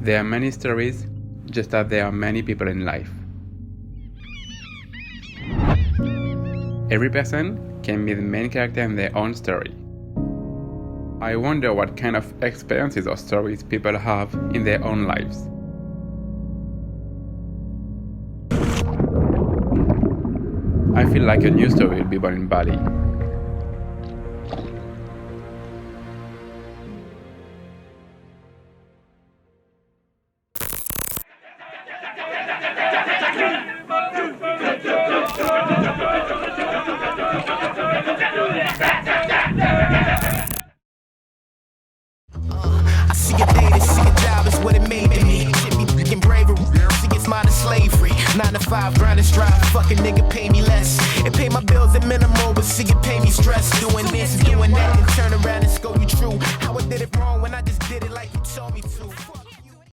There are many stories, just as there are many people in life. Every person can be the main character in their own story. I wonder what kind of experiences or stories people have in their own lives. I feel like a new story will be born in Bali. I see a day to see a job is what it made to me. Shit be freaking bravery. See it's mine is slavery. 9 to 5, grind and strive. Fucking nigga pay me less. It pay my bills at minimal, but see it pay me stress. Doing this, doing that, and turn around and scold you true. How I did it wrong when I just did it like you told me to.